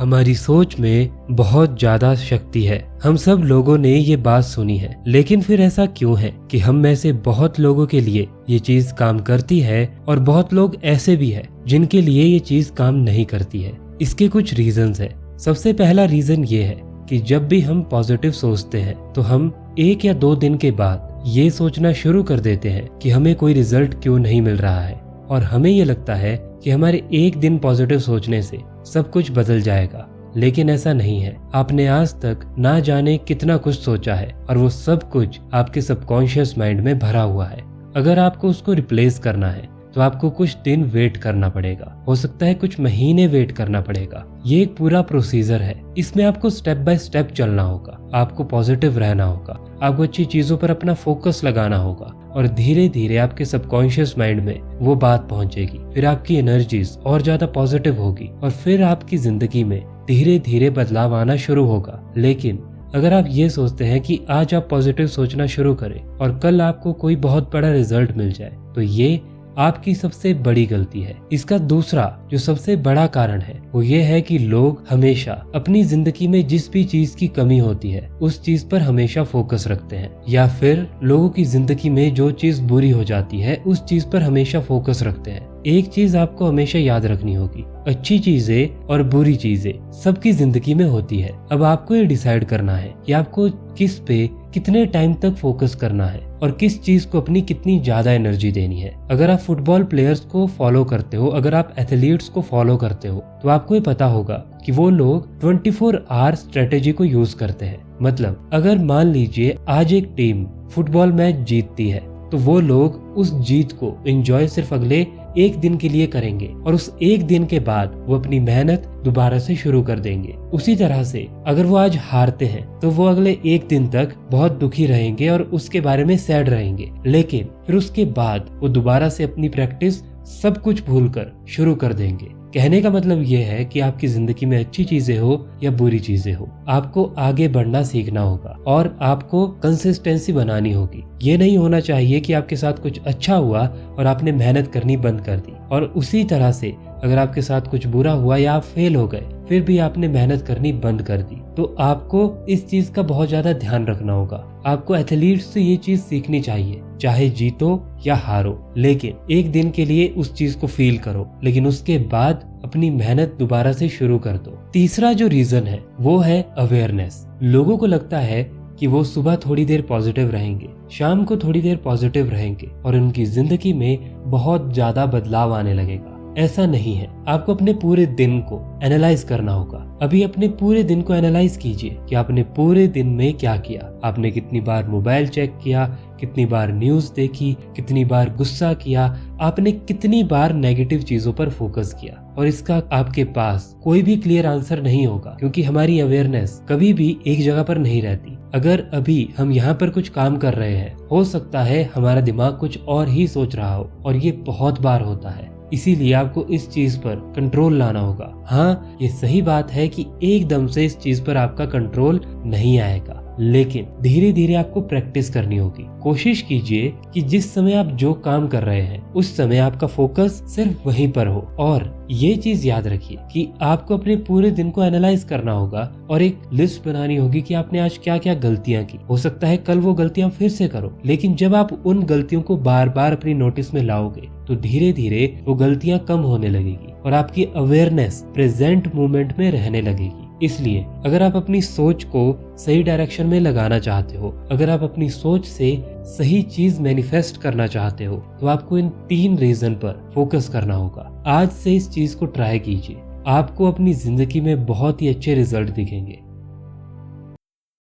हमारी सोच में बहुत ज्यादा शक्ति है। हम सब लोगों ने ये बात सुनी है, लेकिन फिर ऐसा क्यों है कि हम में से बहुत लोगों के लिए ये चीज काम करती है और बहुत लोग ऐसे भी है जिनके लिए ये चीज काम नहीं करती है। इसके कुछ रीजंस है। सबसे पहला रीजन ये है कि जब भी हम पॉजिटिव सोचते हैं तो हम 1 या 2 दिन के बाद ये सोचना शुरू कर देते हैं कि हमें कोई रिजल्ट क्यों नहीं मिल रहा है, और हमें ये लगता है कि हमारे 1 दिन पॉजिटिव सोचने से सब कुछ बदल जाएगा। लेकिन ऐसा नहीं है। आपने आज तक ना जाने कितना कुछ सोचा है और वो सब कुछ आपके सबकॉन्शियस माइंड में भरा हुआ है। अगर आपको उसको रिप्लेस करना है तो आपको कुछ दिन वेट करना पड़ेगा, हो सकता है कुछ महीने वेट करना पड़ेगा। ये एक पूरा प्रोसीजर है। इसमें आपको स्टेप बाय स्टेप चलना होगा, आपको पॉजिटिव रहना होगा, आपको अच्छी चीजों पर अपना फोकस लगाना होगा और धीरे धीरे आपके सबकॉन्शियस माइंड में वो बात पहुंचेगी। फिर आपकी एनर्जीज और ज्यादा पॉजिटिव होगी और फिर आपकी जिंदगी में धीरे धीरे बदलाव आना शुरू होगा। लेकिन अगर आप ये सोचते हैं कि आज आप पॉजिटिव सोचना शुरू करें और कल आपको कोई बहुत बड़ा रिजल्ट मिल जाए, तो ये आपकी सबसे बड़ी गलती है। इसका दूसरा जो सबसे बड़ा कारण है वो ये है कि लोग हमेशा अपनी जिंदगी में जिस भी चीज की कमी होती है उस चीज पर हमेशा फोकस रखते हैं, या फिर लोगों की जिंदगी में जो चीज बुरी हो जाती है उस चीज पर हमेशा फोकस रखते हैं। एक चीज आपको हमेशा याद रखनी होगी, अच्छी चीजें और बुरी चीजें सबकी जिंदगी में होती है। अब आपको ये डिसाइड करना है कि आपको किस पे कितने टाइम तक फोकस करना है और किस चीज को अपनी कितनी ज्यादा एनर्जी देनी है। अगर आप फुटबॉल प्लेयर्स को फॉलो करते हो, अगर आप एथलीट्स को फॉलो करते हो, तो आपको ये पता होगा कि वो लोग 24 आवर स्ट्रेटेजी को यूज करते हैं। मतलब अगर मान लीजिए आज एक टीम फुटबॉल मैच जीतती है तो वो लोग उस जीत को एंजॉय सिर्फ अगले 1 दिन के लिए करेंगे और उस 1 दिन के बाद वो अपनी मेहनत दोबारा से शुरू कर देंगे। उसी तरह से अगर वो आज हारते हैं तो वो अगले 1 दिन तक बहुत दुखी रहेंगे और उसके बारे में सैड रहेंगे, लेकिन फिर उसके बाद वो दोबारा से अपनी प्रैक्टिस सब कुछ भूलकर शुरू कर देंगे। कहने का मतलब ये है कि आपकी जिंदगी में अच्छी चीजें हो या बुरी चीजें हो, आपको आगे बढ़ना सीखना होगा और आपको कंसिस्टेंसी बनानी होगी। ये नहीं होना चाहिए कि आपके साथ कुछ अच्छा हुआ और आपने मेहनत करनी बंद कर दी, और उसी तरह से अगर आपके साथ कुछ बुरा हुआ या आप फेल हो गए फिर भी आपने मेहनत करनी बंद कर दी। तो आपको इस चीज का बहुत ज्यादा ध्यान रखना होगा। आपको एथलीट्स से ये चीज सीखनी चाहिए, चाहे जीतो या हारो, लेकिन 1 दिन के लिए उस चीज को फील करो, लेकिन उसके बाद अपनी मेहनत दोबारा से शुरू कर दो। तीसरा जो रीजन है वो है अवेयरनेस। लोगों को लगता है कि वो सुबह थोड़ी देर पॉजिटिव रहेंगे, शाम को थोड़ी देर पॉजिटिव रहेंगे और उनकी जिंदगी में बहुत ज्यादा बदलाव आने लगेगा। ऐसा नहीं है। आपको अपने पूरे दिन को एनालाइज करना होगा। अभी अपने पूरे दिन को एनालाइज कीजिए कि आपने पूरे दिन में क्या किया। आपने कितनी बार मोबाइल चेक किया, कितनी बार न्यूज देखी, कितनी बार गुस्सा किया, आपने कितनी बार नेगेटिव चीजों पर फोकस किया। और इसका आपके पास कोई भी क्लियर आंसर नहीं होगा, क्योंकि हमारी अवेयरनेस कभी भी एक जगह पर नहीं रहती। अगर अभी हम यहाँ पर कुछ काम कर रहे हैं, हो सकता है हमारा दिमाग कुछ और ही सोच रहा हो, और ये बहुत बार होता है। इसीलिए आपको इस चीज पर कंट्रोल लाना होगा। हाँ, ये सही बात है कि एकदम से इस चीज पर आपका कंट्रोल नहीं आएगा, लेकिन धीरे धीरे आपको प्रैक्टिस करनी होगी। कोशिश कीजिए कि जिस समय आप जो काम कर रहे हैं उस समय आपका फोकस सिर्फ वहीं पर हो। और ये चीज याद रखिए कि आपको अपने पूरे दिन को एनालाइज करना होगा और एक लिस्ट बनानी होगी कि आपने आज क्या क्या गलतियां की। हो सकता है कल वो गलतियां फिर से करो, लेकिन जब आप उन गलतियों को बार बार अपनी नोटिस में लाओगे तो धीरे धीरे वो गलतियां कम होने लगेगी और आपकी अवेयरनेस प्रेजेंट मोमेंट में रहने लगेगी। इसलिए अगर आप अपनी सोच को सही डायरेक्शन में लगाना चाहते हो, अगर आप अपनी सोच से सही चीज मैनिफेस्ट करना चाहते हो, तो आपको इन 3 रीजन पर फोकस करना होगा। आज से इस चीज को ट्राई कीजिए, आपको अपनी जिंदगी में बहुत ही अच्छे रिजल्ट दिखेंगे।